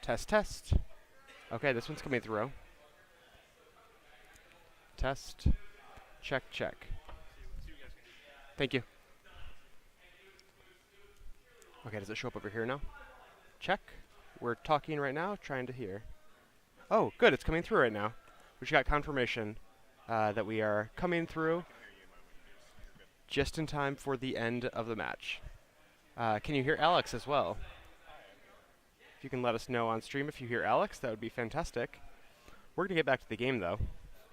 Test, test. Okay, this one's coming through. Test. Check, check. Thank you. Okay, does it show up over here now? Check. We're talking right now, trying to hear. Oh, good, it's coming through right now. We just got confirmation that we are coming through just in time for the end of the match. Can you hear Alex as well? If you can let us know on stream if you hear Alex, that would be fantastic. We're going to get back to the game, though,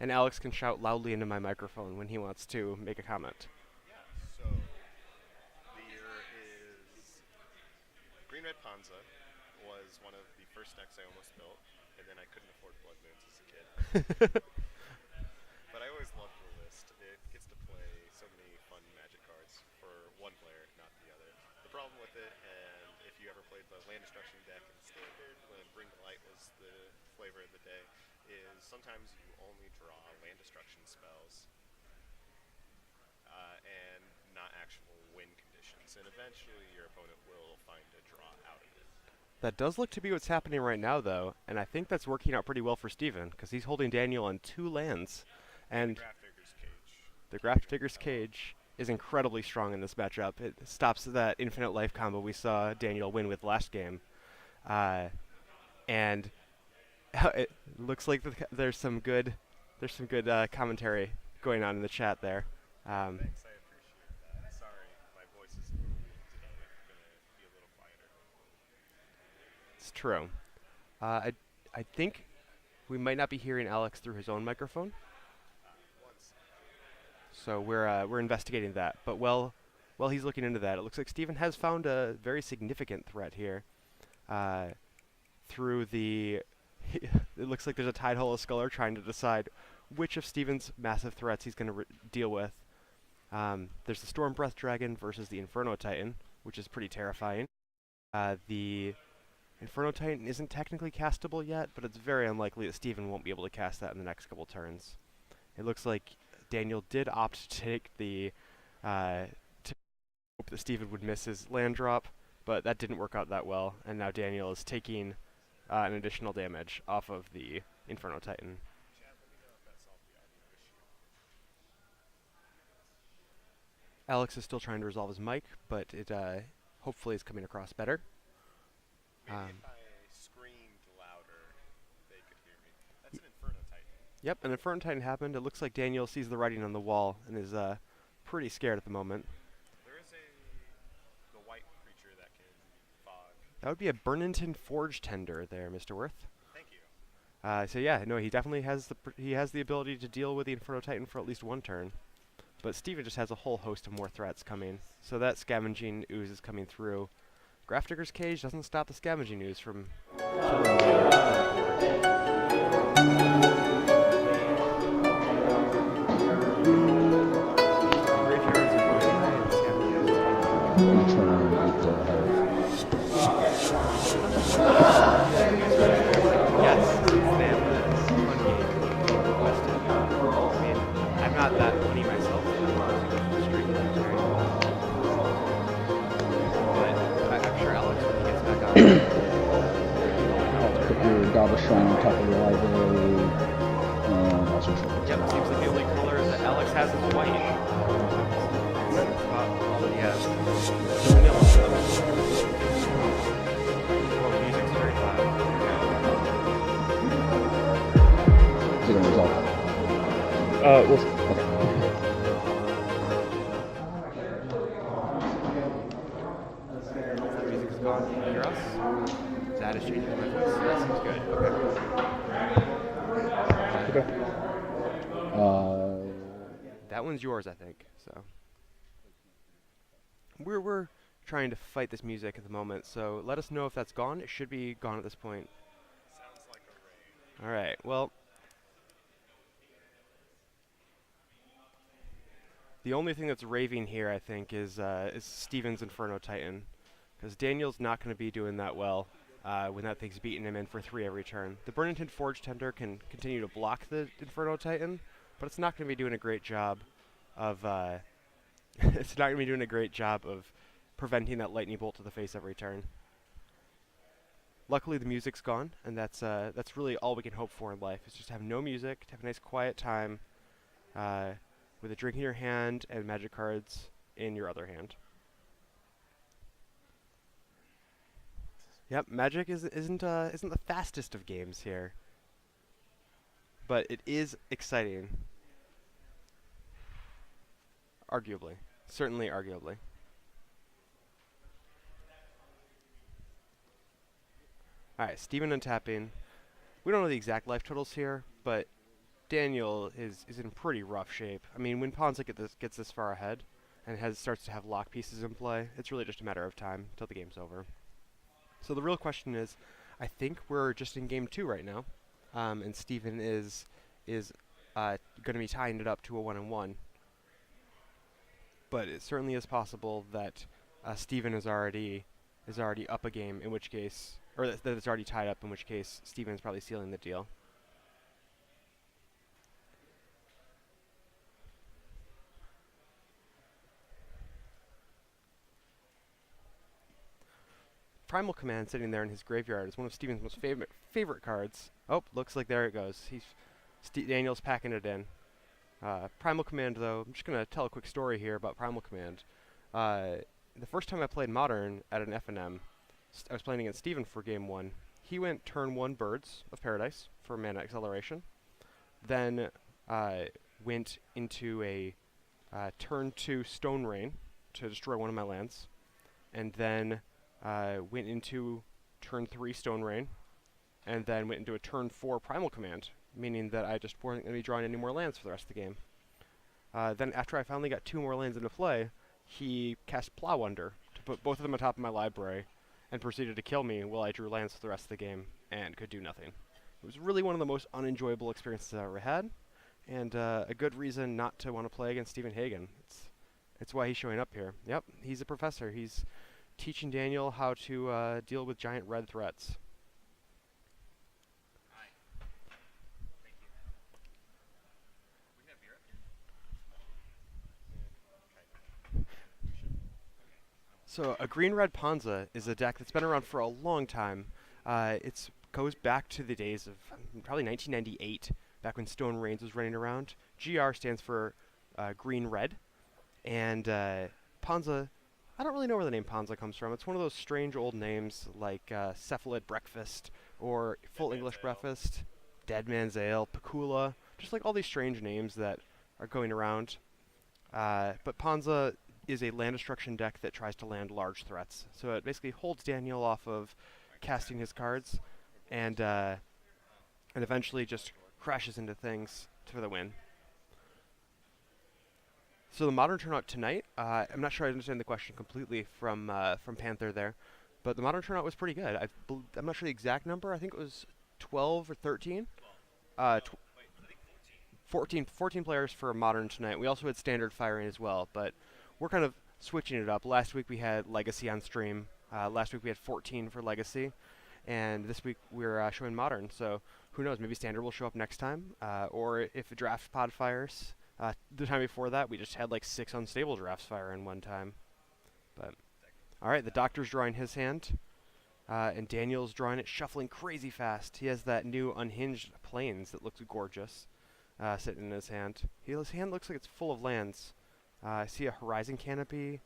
and Alex can shout loudly into my microphone when he wants to make a comment. So there is Green Red Panza was one of the first decks I almost built, and then I couldn't afford Blood Moons as a kid. But I always loved the list. It gets to play so many fun Magic cards for one player, not the other. The problem with it, and if you ever played the land destruction deck in Standard, when Bring to Light was the flavor of the day, is sometimes you only draw land destruction spells and not actual win conditions, and eventually your opponent will find a draw out of it. That does look to be what's happening right now, though, and I think that's working out pretty well for Steven, because he's holding Daniel on 2 lands. And the Graph Digger's Cage is incredibly strong in this matchup. It stops that infinite life combo we saw Daniel win with last game. And it looks like there's some good commentary going on in the chat there. Thanks, I appreciate that. Sorry, my voice is today. Gonna be a little quieter. It's true. I think we might not be hearing Alex through his own microphone. So we're investigating that. But while he's looking into that, it looks like Steven has found a very significant threat here. Through the it looks like there's a Tidehollow Sculler trying to decide which of Steven's massive threats he's going to deal with. There's the Storm Breath Dragon versus the Inferno Titan, which is pretty terrifying. The Inferno Titan isn't technically castable yet, but it's very unlikely that Steven won't be able to cast that in the next couple turns. It looks like Daniel did opt to take the to hope that Steven would miss his land drop, but that didn't work out that well, and now Daniel is taking an additional damage off of the Inferno Titan. Alex is still trying to resolve his mic, but it hopefully is coming across better. Maybe if I screamed louder, they could hear me. That's an Inferno Titan. Yep, an Inferno Titan happened. It looks like Daniel sees the writing on the wall and is pretty scared at the moment. There is the white creature that can fog. That would be a Burnington Forge Tender there, Mr. Worth. Thank you. So yeah, no, he definitely has the ability to deal with the Inferno Titan for at least one turn. But Steven just has a whole host of more threats coming. So that Scavenging Ooze is coming through. Graph Digger's Cage doesn't stop the Scavenging Ooze from killing the I'm not that funny myself. I'm sure Alex, when he gets back on. Put your Gobble Shrine on top of your library. Yep, it seems like the only color that Alex has is white. All that he has. Well, music's very loud. Is it going to resolve? Okay. The music is gone. Can you hear us? That is changing my voice. That seems good. Okay. That one's yours, I think. So we're trying to fight this music at the moment. So let us know if that's gone. It should be gone at this point. Sounds like a rain. All right. Well, the only thing that's raving here, I think, is Steven's Inferno Titan, because Daniel's not going to be doing that well when that thing's beating him in for 3 every turn. The Burnington Forge Tender can continue to block the Inferno Titan, but it's not going to be doing a great job of preventing that lightning bolt to the face every turn. Luckily, the music's gone, and that's really all we can hope for in life, is just to have no music, to have a nice quiet time with a drink in your hand and magic cards in your other hand. Yep, Magic isn't the fastest of games here, but it is exciting. Arguably, certainly arguably. All right, Steven untapping. We don't know the exact life totals here, but Daniel is in pretty rough shape. I mean, when Ponza gets this far ahead and starts to have lock pieces in play, it's really just a matter of time till the game's over. So the real question is, I think we're just in game 2 right now, and Steven is going to be tying it up to a 1-1. But it certainly is possible that Steven is already up a game, in which case, or that it's already tied up, in which case Steven is probably sealing the deal. Primal Command sitting there in his graveyard is one of Steven's most favorite cards. Oh, looks like there it goes. Daniel's packing it in. Primal Command, though, I'm just going to tell a quick story here about Primal Command. The first time I played Modern at an FNM, I was playing against Steven for game 1. He went turn 1 Birds of Paradise for mana acceleration. Then went into a turn 2 Stone Rain to destroy one of my lands. And then went into turn 3 Stone Rain, and then went into a turn 4 Primal Command, meaning that I just wasn't going to be drawing any more lands for the rest of the game. Then after I finally got 2 more lands into play, he cast Plow Under to put both of them on top of my library, and proceeded to kill me while I drew lands for the rest of the game, and could do nothing. It was really one of the most unenjoyable experiences I've ever had, and a good reason not to want to play against Stephen Hagen. It's why he's showing up here. Yep, he's a professor. He's teaching Daniel how to deal with giant red threats. Hi. Thank you. We have beer up here? So a green-red Ponza is a deck that's been around for a long time. It goes back to the days of probably 1998, back when Stone Rains was running around. GR stands for green-red, and Ponza, I don't really know where the name Ponza comes from. It's one of those strange old names like Cephalid Breakfast or Full English Breakfast, Dead Man's Ale, Pakula, just like all these strange names that are going around. But Ponza is a land destruction deck that tries to land large threats. So it basically holds Daniel off of casting his cards and eventually just crashes into things for the win. So the Modern turnout tonight, I'm not sure I understand the question completely from Panther there, but the Modern turnout was pretty good. I'm not sure the exact number. I think it was 12 or 13. 14 players for Modern tonight. We also had Standard firing as well, but we're kind of switching it up. Last week we had Legacy on stream. Last week we had 14 for Legacy, and this week we're showing Modern. So who knows? Maybe Standard will show up next time, or if a draft pod fires. The time before that, we just had like 6 unstable drafts fire in one time. But all right, the Doctor's drawing his hand, and Daniel's drawing it, shuffling crazy fast. He has that new unhinged plains that looks gorgeous sitting in his hand. His hand looks like it's full of lands. I see a Horizon Canopy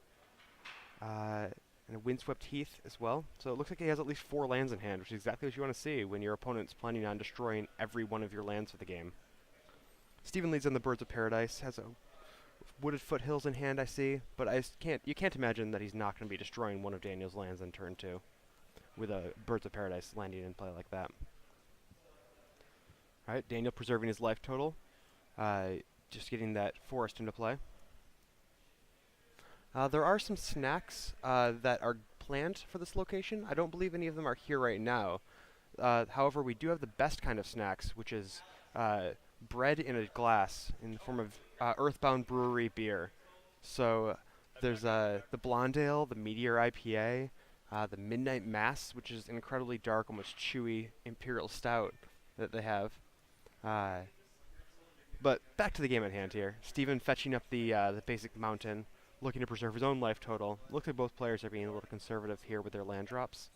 and a Windswept Heath as well. So it looks like he has at least 4 lands in hand, which is exactly what you want to see when your opponent's planning on destroying every one of your lands for the game. Steven leads on the Birds of Paradise, has a Wooded Foothills in hand, I see, but you can't imagine that he's not going to be destroying one of Daniel's lands in turn 2 with a Birds of Paradise landing in play like that. Alright, Daniel preserving his life total, just getting that forest into play. There are some snacks that are planned for this location. I don't believe any of them are here right now. However, we do have the best kind of snacks, which is bread in a glass in the form of Earthbound Brewery beer. So there's the Blonde Ale, the Meteor IPA, the Midnight Mass, which is an incredibly dark, almost chewy Imperial Stout that they have. But back to the game at hand here. Steven fetching up the basic mountain, looking to preserve his own life total. Looks like both players are being a little conservative here with their land drops.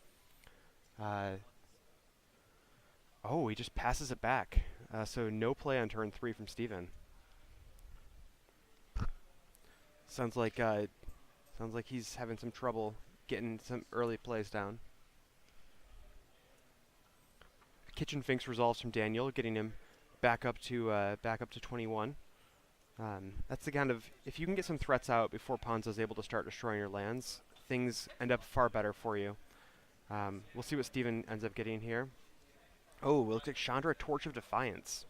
Oh, he just passes it back. So no play on turn 3 from Steven. Sounds like he's having some trouble getting some early plays down. Kitchen Finks resolves from Daniel, getting him back up to 21. That's the kind of, if you can get some threats out before Ponzo's able to start destroying your lands, things end up far better for you. We'll see what Steven ends up getting here. Oh, it looks like Chandra Torch of Defiance.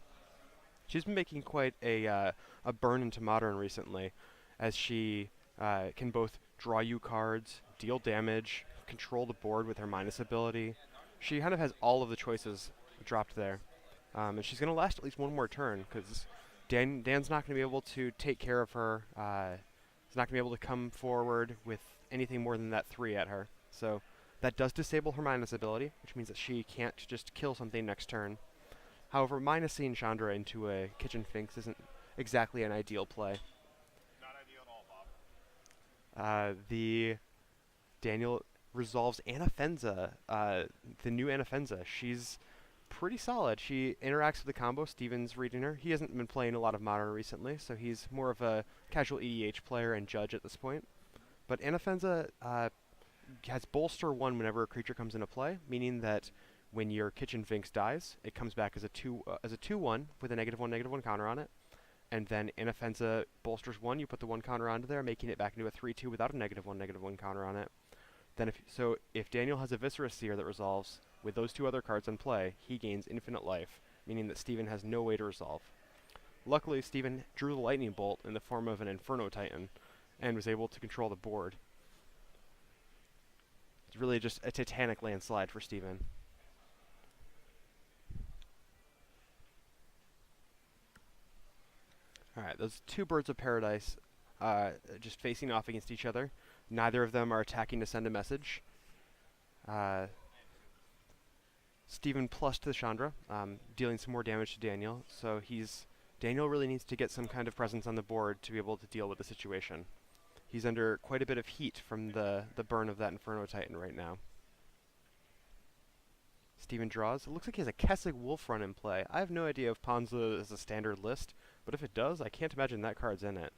She's been making quite a burn into Modern recently, as she can both draw you cards, deal damage, control the board with her minus ability. She kind of has all of the choices dropped there. And she's going to last at least one more turn, because Dan's not going to be able to take care of her. He's not going to be able to come forward with anything more than that 3 at her. So that does disable her minus ability, which means that she can't just kill something next turn. However, minusing Chandra into a Kitchen Finks isn't exactly an ideal play. Not ideal at all, Bob. The Daniel resolves Anafenza, the new Anafenza. She's pretty solid. She interacts with the combo. Steven's reading her. He hasn't been playing a lot of Modern recently, so he's more of a casual EDH player and judge at this point. But Anafenza has Bolster 1 whenever a creature comes into play, meaning that when your Kitchen Finks dies, it comes back as a 2/1 with a -1/-1 counter on it. And then Anafenza bolsters 1, you put the 1 counter onto there, making it back into a 3/2 without a -1/-1 counter on it. Then if Daniel has a Viscera Seer that resolves with those 2 other cards in play, he gains infinite life, meaning that Steven has no way to resolve. Luckily, Steven drew the Lightning Bolt in the form of an Inferno Titan, and was able to control the board. It's really just a titanic landslide for Steven. Alright, those 2 Birds of Paradise just facing off against each other. Neither of them are attacking to send a message. Steven plus to the Chandra, dealing some more damage to Daniel. So Daniel really needs to get some kind of presence on the board to be able to deal with the situation. He's under quite a bit of heat from the burn of that Inferno Titan right now. Steven draws. It looks like he has a Kessig Wolfrun in play. I have no idea if Ponza is a standard list, but if it does, I can't imagine that card's in it.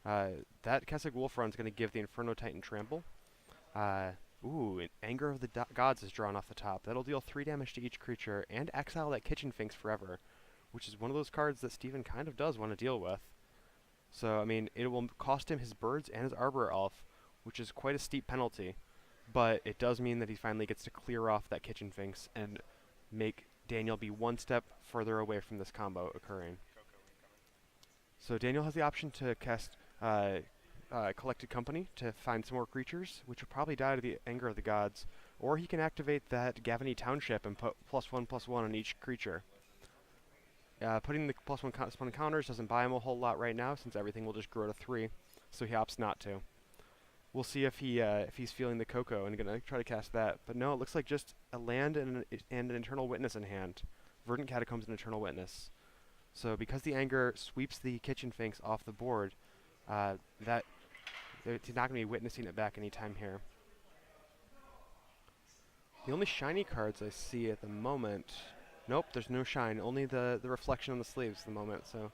That Kessig Wolfrun is going to give the Inferno Titan trample. Anger of the Gods is drawn off the top. That'll deal 3 damage to each creature and exile that Kitchen Finks forever, which is one of those cards that Steven kind of does want to deal with. So, I mean, it will cost him his birds and his Arbor Elf, which is quite a steep penalty, but it does mean that he finally gets to clear off that Kitchen Finks and make Daniel be 1 step further away from this combo occurring. So Daniel has the option to cast Collected Company to find some more creatures, which will probably die to the Anger of the Gods, or he can activate that Gavany Township and put +1/+1 on each creature. Putting the +1 counters doesn't buy him a whole lot right now, since everything will just grow to 3, so he opts not to. We'll see if he's feeling the Coco and gonna try to cast that. But no, it looks like just a land and an Eternal Witness in hand. Verdant Catacombs and Eternal Witness. So because the Anger sweeps the Kitchen Finks off the board, that he's not going to be witnessing it back anytime here. The only shiny cards I see at the moment... Nope, there's no shine. Only the reflection on the sleeves at the moment. So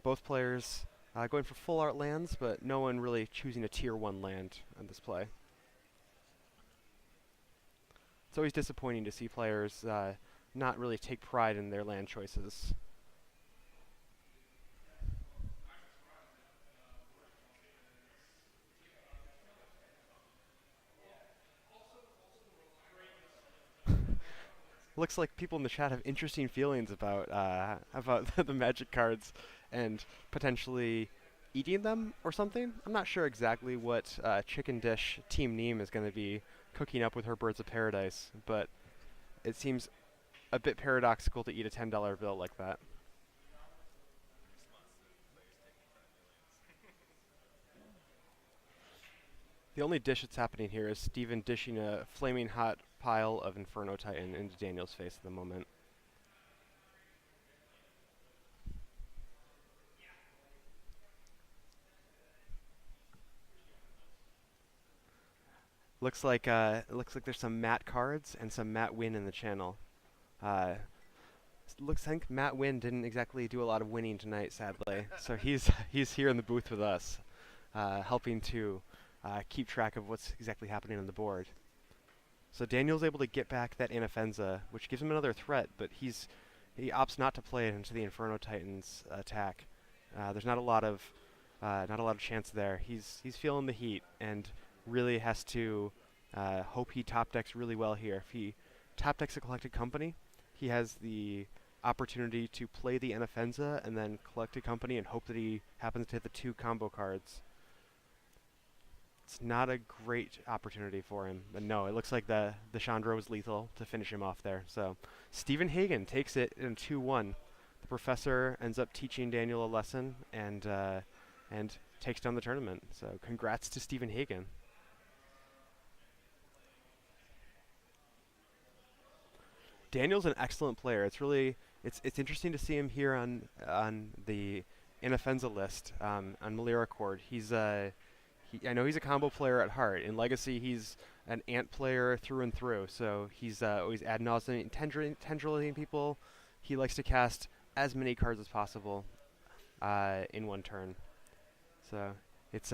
both players going for full art lands, but no one really choosing a tier 1 land on this play. It's always disappointing to see players not really take pride in their land choices. Looks like people in the chat have interesting feelings about the Magic cards and potentially eating them or something. I'm not sure exactly what chicken dish Team Neem is going to be cooking up with her Birds of Paradise, but it seems a bit paradoxical to eat a $10 bill like that. The only dish that's happening here is Steven dishing a flaming hot pile of Inferno Titan into Daniel's face at the moment. Looks like there's some Matt cards and some Matt Win in the channel. looks like Matt Wynn didn't exactly do a lot of winning tonight, sadly. So he's here in the booth with us, helping to keep track of what's exactly happening on the board. So Daniel's able to get back that Anafenza, which gives him another threat, but he opts not to play it into the Inferno Titan's attack. There's not a lot of chance there. He's feeling the heat and really has to hope he top decks really well here. If he top decks a Collected Company, he has the opportunity to play the Anafenza and then Collected Company and hope that he happens to hit the 2 combo cards. It's not a great opportunity for him. But no, it looks like the Chandra was lethal to finish him off there. So Stephen Hagen takes it in 2-1. The professor ends up teaching Daniel a lesson and takes down the tournament. So congrats to Stephen Hagen. Daniel's an excellent player. It's interesting to see him here on the Anafenza list on Meliracord. I know he's a combo player at heart. In Legacy, he's an Ant player through and through. So he's always ad nauseam tendriling people. He likes to cast as many cards as possible in one turn. So it's